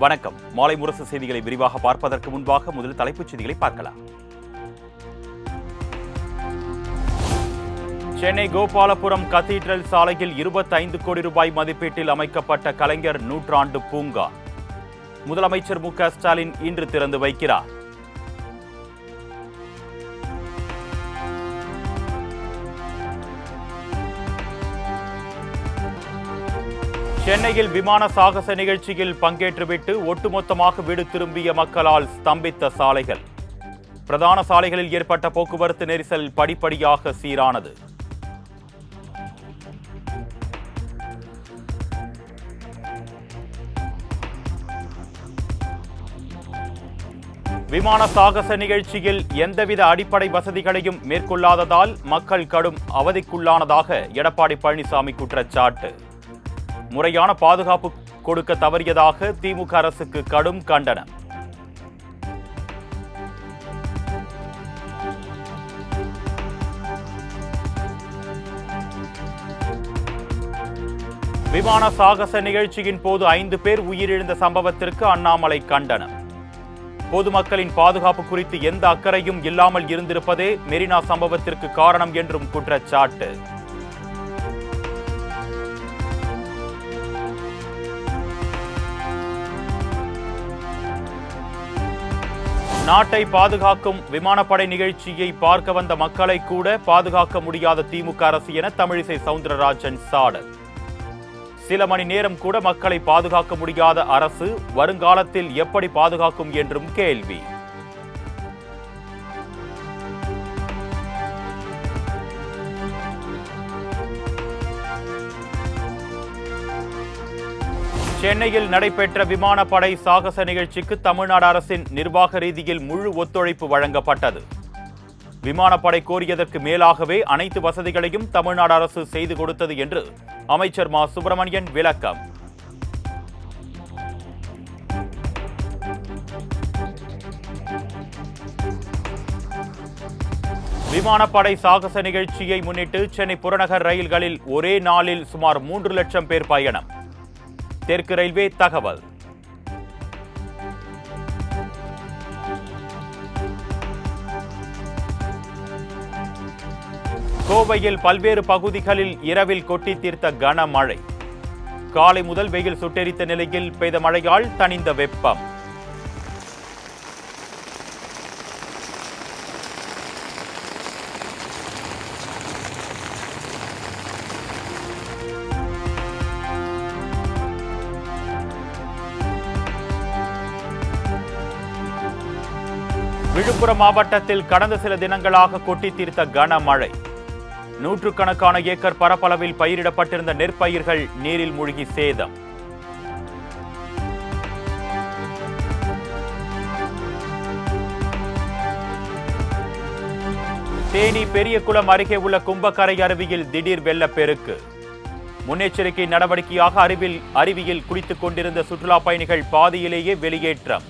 வணக்கம். மாலை முரசு செய்திகளை விரிவாக பார்ப்பதற்கு முன்பாக முதல் தலைப்புச் செய்திகளை பார்க்கலாம். சென்னை கோபாலபுரம் கத்தீட்ரல் சாலையில் 25 கோடி ரூபாய் மதிப்பீட்டில் அமைக்கப்பட்ட கலைஞர் நூற்றாண்டு பூங்கா முதலமைச்சர் மு க ஸ்டாலின் இன்று திறந்து வைக்கிறார். சென்னையில் விமான சாகச நிகழ்ச்சியில் பங்கேற்றுவிட்டு ஒட்டுமொத்தமாக வீடு திரும்பிய மக்களால் ஸ்தம்பித்த சாலைகள். பிரதான சாலைகளில் ஏற்பட்ட போக்குவரத்து நெரிசல் படிப்படியாக சீரானது. விமான சாகச நிகழ்ச்சியில் எந்தவித அடிப்படை வசதிகளையும் மேற்கொள்ளாததால் மக்கள் கடும் அவதிக்குள்ளானதாக எடப்பாடி பழனிசாமி குற்றச்சாட்டு. முறையான பாதுகாப்பு கொடுக்க தவறியதாக திமுக அரசுக்கு கடும் கண்டனம். விமான சாகச நிகழ்ச்சியின் போது 5 பேர் உயிரிழந்த சம்பவத்திற்கு அண்ணாமலை கண்டனம். பொதுமக்களின் பாதுகாப்பு குறித்து எந்த அக்கறையும் இல்லாமல் இருந்திருப்பதே மெரினா சம்பவத்திற்கு காரணம் என்றும் குற்றச்சாட்டு. நாட்டை பாதுகாக்கும் விமானப்படை நிகழ்ச்சியை பார்க்க வந்த மக்களை கூட பாதுகாக்க முடியாத திமுக அரசு என தமிழிசை சவுந்தரராஜன் சாடல். சில மணி நேரம் கூட மக்களை பாதுகாக்க முடியாத அரசு வருங்காலத்தில் எப்படி பாதுகாக்கும் என்றும் கேள்வி. சென்னையில் நடைபெற்ற விமானப்படை சாகச நிகழ்ச்சிக்கு தமிழ்நாடு அரசின் நிர்வாக ரீதியில் முழு ஒத்துழைப்பு வழங்கப்பட்டது. விமானப்படை கோரியதற்கு மேலாகவே அனைத்து வசதிகளையும் தமிழ்நாடு அரசு செய்து கொடுத்தது என்று அமைச்சர் மா சுப்பிரமணியன் விளக்கம். விமானப்படை சாகச நிகழ்ச்சியை முன்னிட்டு சென்னை புறநகர் ரயில்களில் ஒரே நாளில் சுமார் 3 லட்சம் பேர் பயணம். தெற்கு ரயில்வே தகவல். கோவையில் பல்வேறு பகுதிகளில் இரவில் கொட்டி தீர்த்த கனமழை. காலை முதல் வெயில் சுட்டெரித்த நிலையில் பெய்த மழையால் தணிந்த வெப்பம். விழுப்புரம் மாவட்டத்தில் கடந்த சில தினங்களாக கொட்டி தீர்த்த கனமழை. நூற்றுக்கணக்கான ஏக்கர் பரப்பளவில் பயிரிடப்பட்டிருந்த நெற்பயிர்கள் நீரில் மூழ்கி சேதம். தேனி பெரியகுளம் அருகே உள்ள கும்பக்கரை அருவியில் திடீர் வெள்ளப்பெருக்கு. முன்னெச்சரிக்கை நடவடிக்கையாக அருவியில் குளித்துக் கொண்டிருந்த சுற்றுலா பயணிகள் பாதியிலேயே வெளியேற்றம்.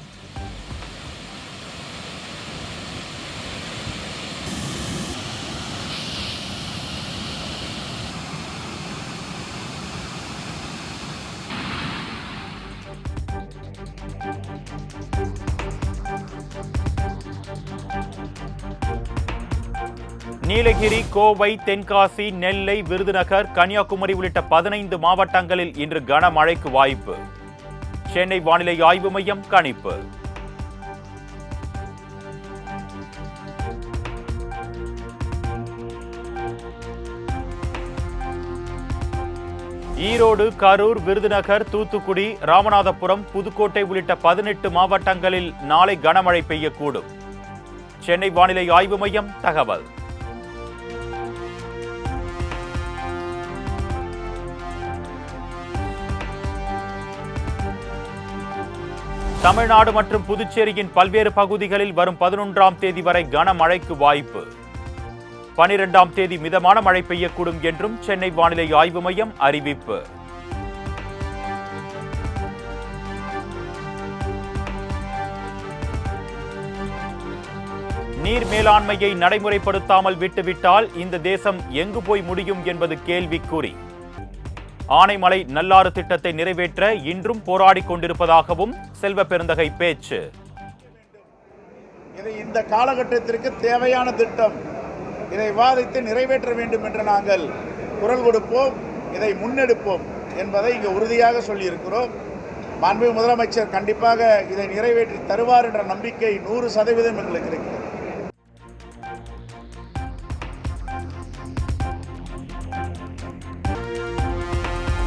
நீலகிரி, கோவை, தென்காசி, நெல்லை, விருதுநகர், கன்னியாகுமரி உள்ளிட்ட 15 மாவட்டங்களில் இன்று கனமழைக்கு வாய்ப்பு. சென்னை வானிலை ஆய்வு மையம் கணிப்பு. ஈரோடு, கரூர், விருதுநகர், தூத்துக்குடி, ராமநாதபுரம், புதுக்கோட்டை உள்ளிட்ட 18 மாவட்டங்களில் நாளை கனமழை பெய்யக்கூடும். சென்னை வானிலை ஆய்வு மையம் தகவல். தமிழ்நாடு மற்றும் புதுச்சேரியின் பல்வேறு பகுதிகளில் வரும் 11ஆம் தேதி வரை கனமழைக்கு வாய்ப்பு. 12ஆம் தேதி மிதமான மழை பெய்யக்கூடும் என்றும் சென்னை வானிலை ஆய்வு மையம் அறிவிப்பு. நீர் மேலாண்மையை நடைமுறைப்படுத்தாமல் விட்டுவிட்டால் இந்த தேசம் எங்கு போய் முடியும் என்பது கேள்விக்குறி. ஆனைமலை நல்லாறு திட்டத்தை நிறைவேற்ற இன்றும் போராடிக் கொண்டிருப்பதாகவும் செல்வ பெருந்தகை பேச்சு. இது இந்த காலகட்டத்திற்கு தேவையான திட்டம். இதை விவாதித்து நிறைவேற்ற வேண்டும் என்று நாங்கள் குரல் கொடுப்போம், இதை முன்னெடுப்போம் என்பதை இங்கு உறுதியாக சொல்லியிருக்கிறோம். மாண்புமிகு முதலமைச்சர் கண்டிப்பாக இதை நிறைவேற்றி தருவார் என்ற நம்பிக்கை 100% எங்களுக்கு இருக்கிறது.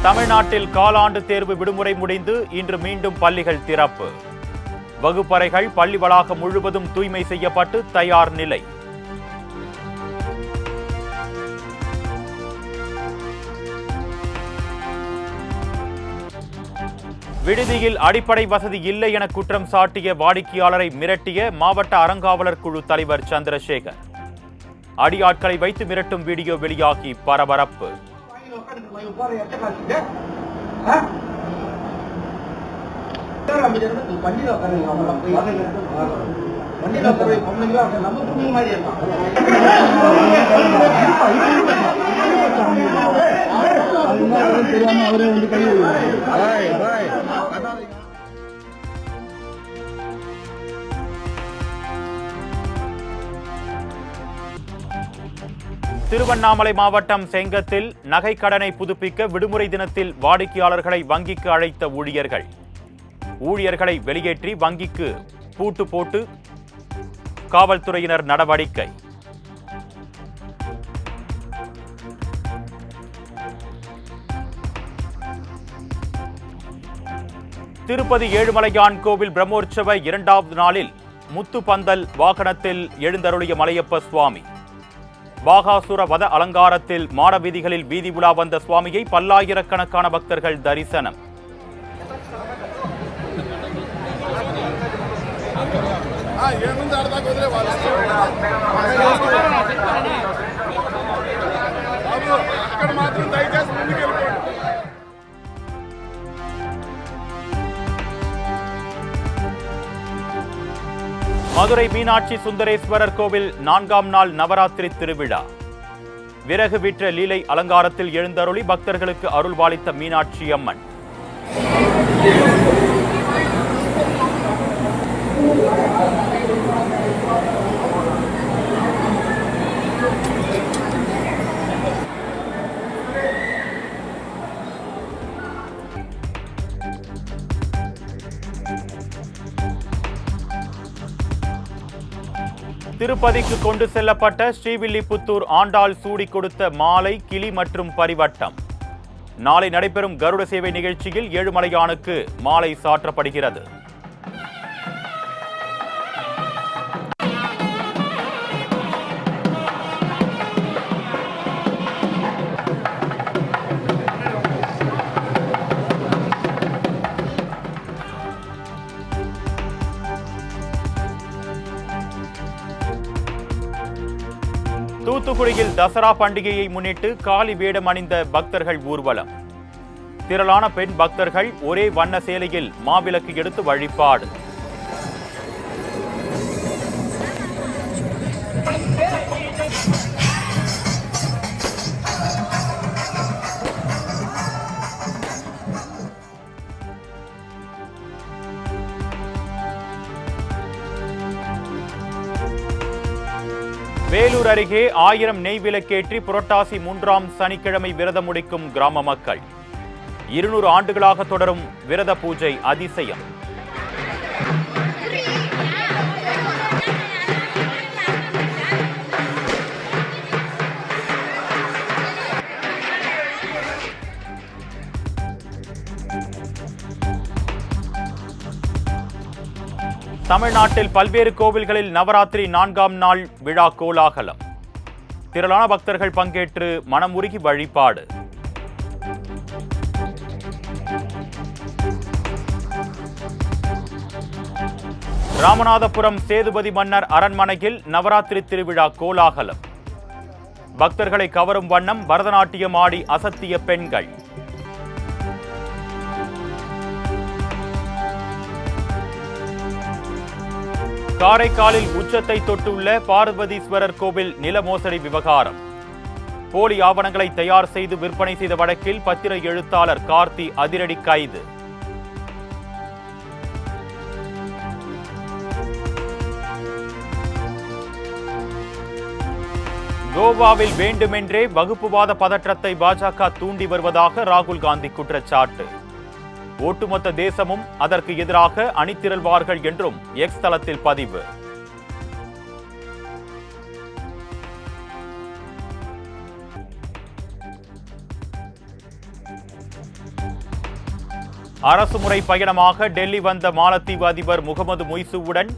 தமிழ்நாட்டில் காலாண்டு தேர்வு விடுமுறை முடிந்து இன்று மீண்டும் பள்ளிகள் திறப்பு. வகுப்பறைகள் பள்ளி வளாகம் முழுவதும் தூய்மை செய்யப்பட்டு தயார் நிலை. விடுதியில் அடிப்படை வசதி இல்லை என குற்றம் சாட்டிய வாடிக்கையாளரை மிரட்டிய மாவட்ட அறங்காவலர் குழு தலைவர் சந்திரசேகர். அடியாட்களை வைத்து மிரட்டும் வீடியோ வெளியாகி பரபரப்பு. திருவண்ணாமலை மாவட்டம் செங்கத்தில் நகை கடனை புதுப்பிக்க விடுமுறை தினத்தில் வாடிக்கையாளர்களை வங்கிக்கு அழைத்த ஊழியர்களை வெளியேற்றி வங்கிக்கு பூட்டு போட்டு காவல்துறையினர் நடவடிக்கை. திருப்பதி ஏழுமலையான் கோவில் பிரம்மோற்சவ 2வது நாளில் முத்துப்பந்தல் வாகனத்தில் எழுந்தருளிய மலையப்ப சுவாமி. பாகாசுர வத அலங்காரத்தில் மாட வீதிகளில் வீதி உலா வந்த சுவாமியை பல்லாயிரக்கணக்கான பக்தர்கள் தரிசனம். மதுரை மீனாட்சி சுந்தரேஸ்வரர் கோவில் 4ஆம் நாள் நவராத்திரி திருவிழா. விறகு விற்ற லீலை அலங்காரத்தில் எழுந்தருளி பக்தர்களுக்கு அருள்பாலித்த மீனாட்சி அம்மன். திருப்பதிக்கு கொண்டு செல்லப்பட்ட ஸ்ரீவில்லிபுத்தூர் ஆண்டாள் சூடி கொடுத்த மாலை, கிளி மற்றும் பரிவட்டம். நாளை நடைபெறும் கருட சேவை நிகழ்ச்சியில் ஏழுமலையானுக்கு மாலை சாற்றப்படுகிறது. தூத்துக்குடியில் தசரா பண்டிகையை முன்னிட்டு காளி வேடம் அணிந்த பக்தர்கள் ஊர்வலம். திரளான பெண் பக்தர்கள் ஒரே வண்ண சேலையில் மாவிளக்கு எடுத்து வழிபாடு. வேலூர் அருகே 1000 நெய் விளக்கேற்றி புரட்டாசி 3ஆம் சனிக்கிழமை விரதம் முடிக்கும் கிராம மக்கள். 200 ஆண்டுகளாக தொடரும் விரத பூஜை அதிசயம். தமிழ்நாட்டில் பல்வேறு கோவில்களில் நவராத்திரி 4ஆம் நாள் விழா கோலாகலம். திரளான பக்தர்கள் பங்கேற்று மனமுருகி வழிபாடு. ராமநாதபுரம் சேதுபதி மன்னர் அரண்மனையில் நவராத்திரி திருவிழா கோலாகலம். பக்தர்களை கவரும் வண்ணம் பரதநாட்டியம் ஆடி அசத்திய பெண்கள். காரைக்காலில் உச்சத்தை தொட்டுள்ள பார்வதீஸ்வரர் கோவில் நில மோசடி விவகாரம். போலி ஆவணங்களை தயார் செய்து விற்பனை செய்த வழக்கில் பத்திர எழுத்தாளர் கார்த்தி அதிரடி கைது. கோவாவில் வேண்டுமென்றே வகுப்புவாத பதற்றத்தை பாஜக தூண்டி வருவதாக ராகுல் காந்தி குற்றச்சாட்டு. ஒட்டுமொத்த தேசமும் அதற்கு எதிராக அணிதிரள்வார்கள் என்றும் எக்ஸ் தளத்தில் பதிவு. அரசுமுறை பயணமாக டெல்லி வந்த மாலத்தீவு அதிபர் முகமது முய்சுவுடன்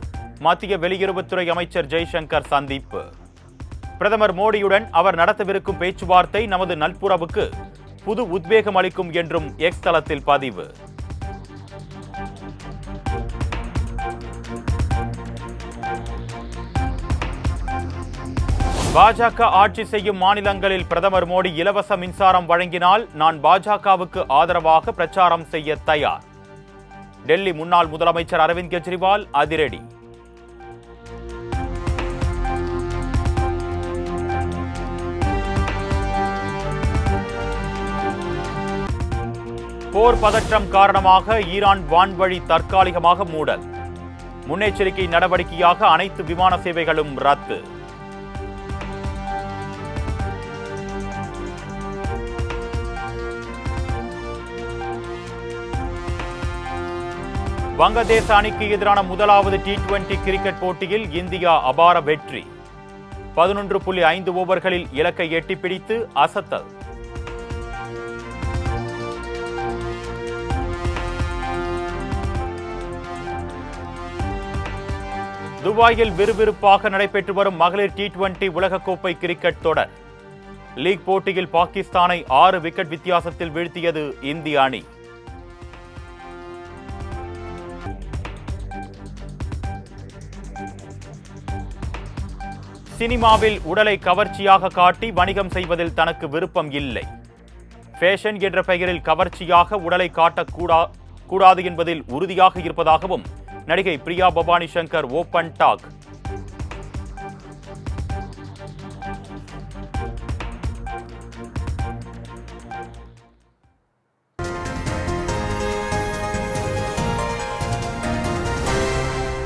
மத்திய வெளியுறவுத்துறை அமைச்சர் ஜெய்சங்கர் சந்திப்பு. பிரதமர் மோடியுடன் அவர் நடத்தவிருக்கும் பேச்சுவார்த்தை நமது நட்புறவுக்கு புது உத்வேகம் அளிக்கும் என்றும் எக்ஸ் தளத்தில் பதிவு. பாஜக ஆட்சி செய்யும் மாநிலங்களில் பிரதமர் மோடி இலவச மின்சாரம் வழங்கினால் நான் பாஜகவுக்கு ஆதரவாக பிரச்சாரம் செய்ய தயார். டெல்லி முன்னாள் முதலமைச்சர் அரவிந்த் கெஜ்ரிவால் அதிரடி. போர் பதற்றம் காரணமாக ஈரான் வான்வழி தற்காலிகமாக மூடல். முன்னெச்சரிக்கை நடவடிக்கையாக அனைத்து விமான சேவைகளும் ரத்து. வங்கதேச அணிக்கு எதிரான முதலாவது T20 கிரிக்கெட் போட்டியில் இந்தியா அபார வெற்றி. 11.5 ஓவர்களில் இலக்கை எட்டிப்பிடித்து அசத்தல். துபாயில் விறுவிறுப்பாக நடைபெற்று வரும் மகளிர் T20 உலகக்கோப்பை கிரிக்கெட் தொடர். லீக் போட்டியில் பாகிஸ்தானை 6 விக்கெட் வித்தியாசத்தில் வீழ்த்தியது இந்திய அணி. சினிமாவில் உடலை கவர்ச்சியாக காட்டி வணிகம் செய்வதில் தனக்கு விருப்பம் இல்லை. ஃபேஷன் என்ற பெயரில் கவர்ச்சியாக உடலை காட்டக்கூடாது என்பதில் உறுதியாக இருப்பதாகவும் நடிகை பிரியா பவானி சங்கர் ஓபன் டாக்.